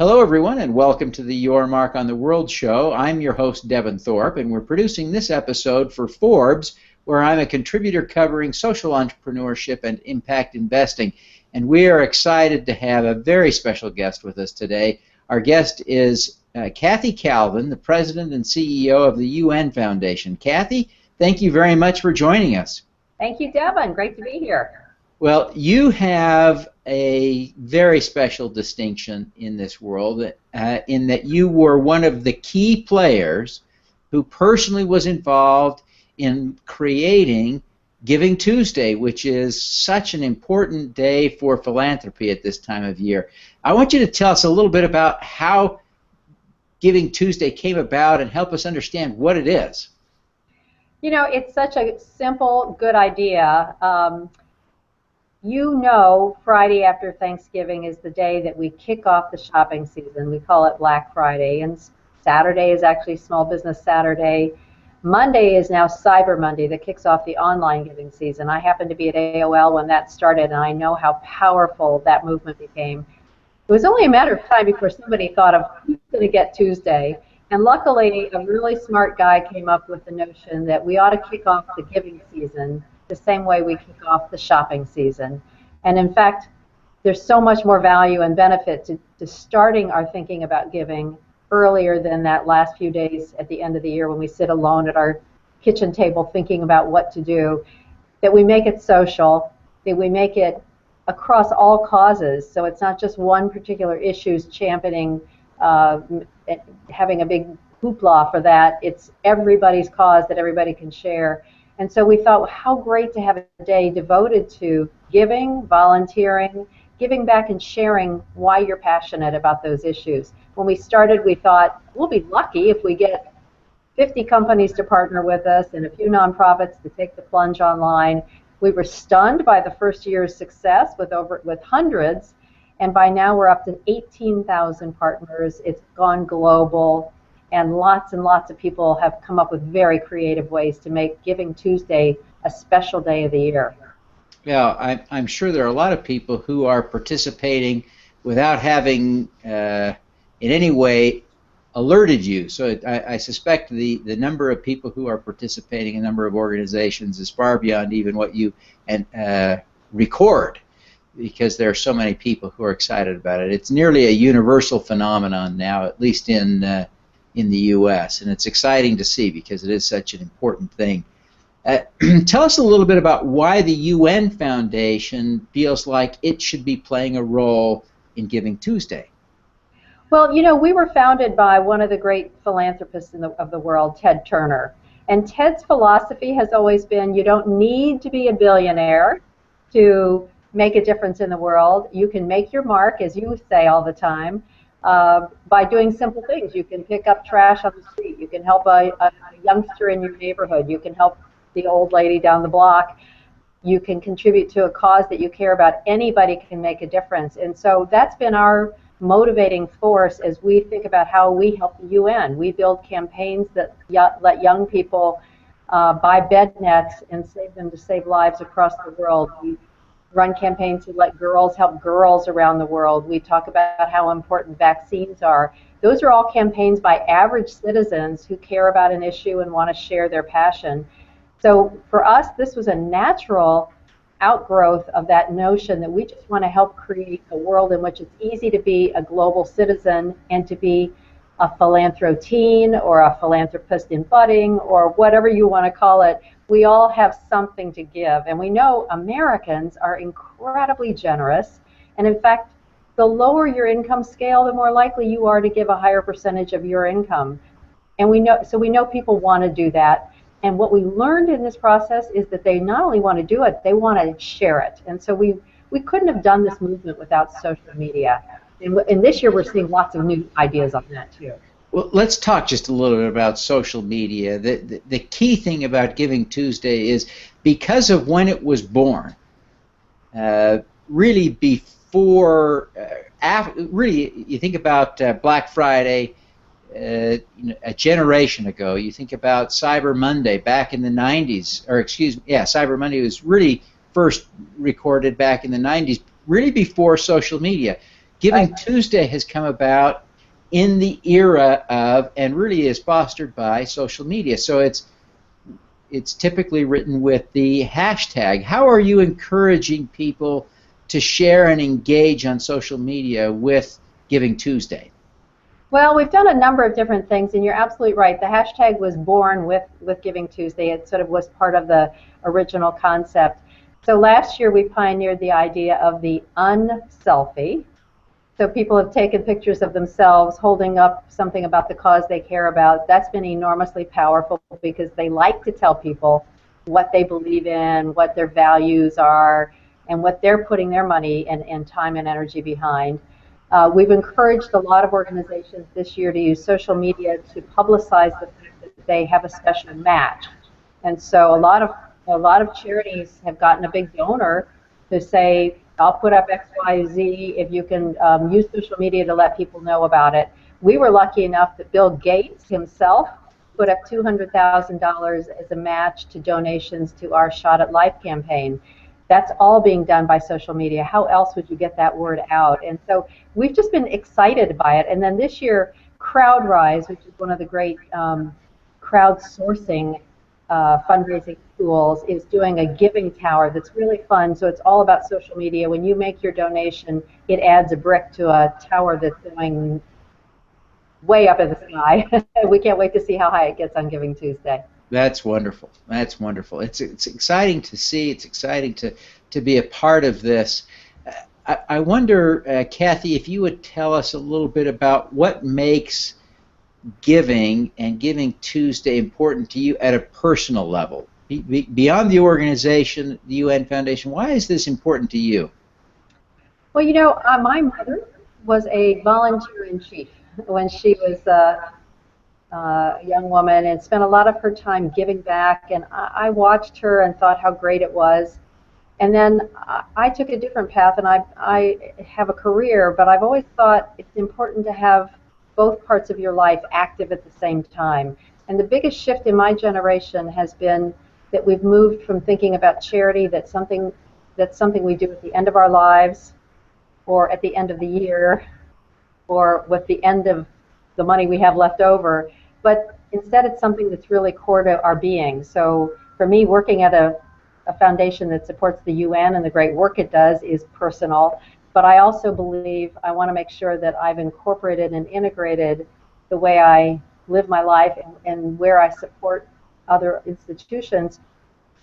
Hello, everyone, and welcome to the Your Mark on the World show. I'm your host, Devin Thorpe, and we're producing this episode for Forbes, where I'm a contributor covering social entrepreneurship and impact investing. And we are excited to have a very special guest with us today. Our guest is Kathy Calvin, the President and CEO of the UN Foundation. Kathy, thank you very much for joining us. Thank you, Devin. Great to be here. Well, you have a very special distinction in this world in that you were one of the key players who personally was involved in creating Giving Tuesday, which is such an important day for philanthropy at this time of year. I want you to tell us a little bit about how Giving Tuesday came about and help us understand what it is. You know, it's such a simple, good idea. You know, Friday after Thanksgiving is the day that we kick off the shopping season. We call it Black Friday, and Saturday is actually Small Business Saturday. Monday is now Cyber Monday that kicks off the online giving season. I happened to be at AOL when that started, and I know how powerful that movement became. It was only a matter of time before somebody thought of who's going to get Tuesday, and luckily a really smart guy came up with the notion that we ought to kick off the giving season the same way we kick off the shopping season. And in fact, there's so much more value and benefit to starting our thinking about giving earlier than that last few days at the end of the year when we sit alone at our kitchen table thinking about what to do, that we make it social, that we make it across all causes, so it's not just one particular issue's championing, having a big hoopla for that. It's everybody's cause that everybody can share. And so we thought, well, how great to have a day devoted to giving, volunteering, giving back and sharing why you're passionate about those issues. When we started, we thought, we'll be lucky if we get 50 companies to partner with us and a few nonprofits to take the plunge online. We were stunned by the first year's success with hundreds, and by now we're up to 18,000 partners. It's gone global. And lots of people have come up with very creative ways to make Giving Tuesday a special day of the year. Yeah, I'm sure there are a lot of people who are participating without having in any way alerted you. So I suspect the number of people who are participating, a number of organizations, is far beyond even what you record, because there are so many people who are excited about it. It's nearly a universal phenomenon now, at least in the U.S., and it's exciting to see because it is such an important thing. Tell us a little bit about why the UN Foundation feels like it should be playing a role in Giving Tuesday. Well, you know, we were founded by one of the great philanthropists of the world, Ted Turner. And Ted's philosophy has always been, you don't need to be a billionaire to make a difference in the world. You can make your mark, as you say all the time, by doing simple things. You can pick up trash on the street. You can help a youngster in your neighborhood. You can help the old lady down the block. You can contribute to a cause that you care about. Anybody can make a difference. And so that's been our motivating force as we think about how we help the UN. We build campaigns that let young people buy bed nets and save them to save lives across the world. We run campaigns to let girls help girls around the world. We talk about how important vaccines are. Those are all campaigns by average citizens who care about an issue and want to share their passion. So for us, this was a natural outgrowth of that notion that we just want to help create a world in which it's easy to be a global citizen and to be a philanthropine or a philanthropist in budding or whatever you want to call it. We all have something to give, and we know Americans are incredibly generous, and in fact, the lower your income scale, the more likely you are to give a higher percentage of your income. And we know people want to do that, and what we learned in this process is that they not only want to do it, they want to share it. And so we couldn't have done this movement without social media. And this year we're seeing lots of new ideas on that too. Well, let's talk just a little bit about social media. The key thing about Giving Tuesday is because of when it was born, really before, really you think about Black Friday a generation ago. You think about Cyber Monday back in the 90s, or excuse me, yeah, Cyber Monday was really first recorded back in the 90s, really before social media. Giving Tuesday has come about in the era of, and really is fostered by, social media. So it's typically written with the hashtag. How are you encouraging people to share and engage on social media with Giving Tuesday? Well, we've done a number of different things, and you're absolutely right. The hashtag was born with Giving Tuesday. It sort of was part of the original concept. So last year we pioneered the idea of the unselfie. So people have taken pictures of themselves holding up something about the cause they care about. That's been enormously powerful because they like to tell people what they believe in, what their values are, and what they're putting their money and time and energy behind. We've encouraged a lot of organizations this year to use social media to publicize the fact that they have a special match. And so a lot of charities have gotten a big donor to say, I'll put up X, Y, Z if you can use social media to let people know about it. We were lucky enough that Bill Gates himself put up $200,000 as a match to donations to our Shot at Life campaign. That's all being done by social media. How else would you get that word out? And so we've just been excited by it. And then this year, CrowdRise, which is one of the great crowdsourcing fundraising tools, is doing a giving tower that's really fun. So it's all about social media. When you make your donation, it adds a brick to a tower that's going way up in the sky. We can't wait to see how high it gets on Giving Tuesday. That's wonderful. That's wonderful. It's exciting to see. It's exciting to be a part of this. I wonder, Kathy, if you would tell us a little bit about what makes giving and Giving Tuesday important to you at a personal level, beyond the organization, the UN Foundation. Why is this important to you? Well, you know, my mother was a volunteer-in-chief when she was a young woman and spent a lot of her time giving back, and I watched her and thought how great it was. And then I took a different path, and I have a career, but I've always thought it's important to have both parts of your life active at the same time. And the biggest shift in my generation has been that we've moved from thinking about charity that's something we do at the end of our lives, or at the end of the year, or with the end of the money we have left over, but instead it's something that's really core to our being. So for me, working at a foundation that supports the UN and the great work it does is personal, but I also believe I want to make sure that I've incorporated and integrated the way I live my life and where I support other institutions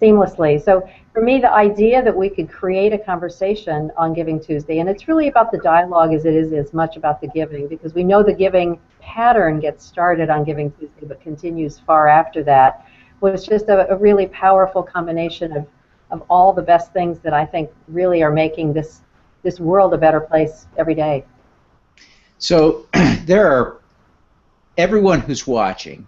seamlessly. So for me, the idea that we could create a conversation on Giving Tuesday, and it's really about the dialogue as it is as much about the giving, because we know the giving pattern gets started on Giving Tuesday but continues far after that, was just a really powerful combination of all the best things that I think really are making this world a better place every day. So everyone who's watching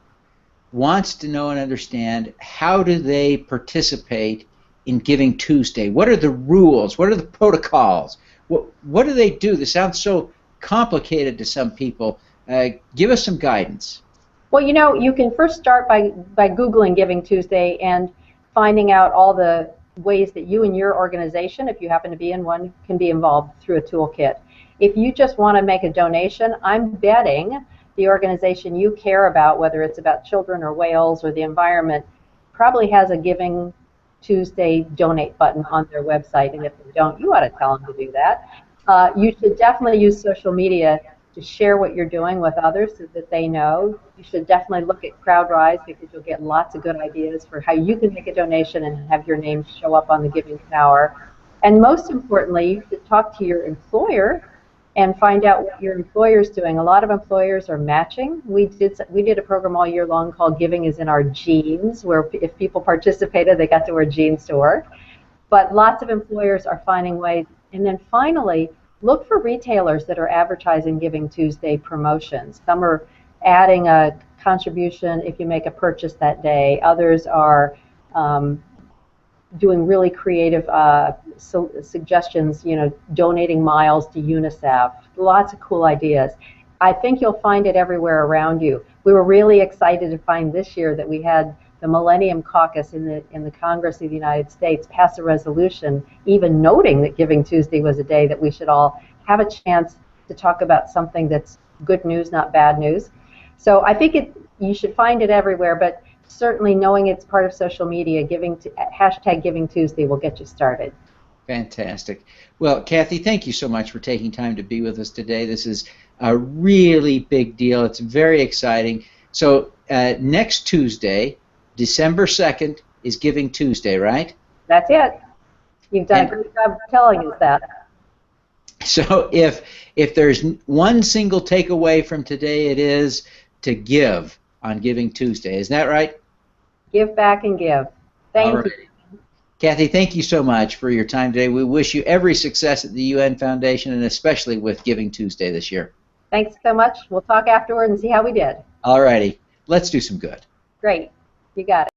wants to know and understand, how do they participate in Giving Tuesday? What are the rules? What are the protocols? What do they do? This sounds so complicated to some people. Give us some guidance. Well, you know, you can first start by Googling Giving Tuesday and finding out all the ways that you and your organization, if you happen to be in one, can be involved through a toolkit. If you just want to make a donation, I'm betting the organization you care about, whether it's about children or whales or the environment, probably has a Giving Tuesday donate button on their website, and if they don't, you ought to tell them to do that. You should definitely use social media to share what you're doing with others so that they know. You should definitely look at CrowdRise, because you'll get lots of good ideas for how you can make a donation and have your name show up on the Giving Tower. And most importantly, you should talk to your employer and find out what your employer is doing. A lot of employers are matching. We did a program all year long called Giving is in Our Genes, where if people participated, they got to wear jeans to work. But lots of employers are finding ways. And then finally, look for retailers that are advertising Giving Tuesday promotions. Some are adding a contribution if you make a purchase that day. Others are doing really creative suggestions, you know, donating miles to UNICEF. Lots of cool ideas. I think you'll find it everywhere around you. We were really excited to find this year that we had the Millennium Caucus in the Congress of the United States pass a resolution even noting that Giving Tuesday was a day that we should all have a chance to talk about something that's good news, not bad news. So I think you should find it everywhere, but certainly knowing it's part of social media, hashtag Giving Tuesday will get you started. Fantastic. Well, Kathy, thank you so much for taking time to be with us today. This is a really big deal. It's very exciting. So next Tuesday, December 2nd, is Giving Tuesday, right? That's it. You've done a great job telling us that. So if there's one single takeaway from today, it is to give on Giving Tuesday. Is that right? Give back and give. Thank you. Kathy, thank you so much for your time today. We wish you every success at the UN Foundation, and especially with Giving Tuesday this year. Thanks so much. We'll talk afterward and see how we did. All righty. Let's do some good. Great. You got it.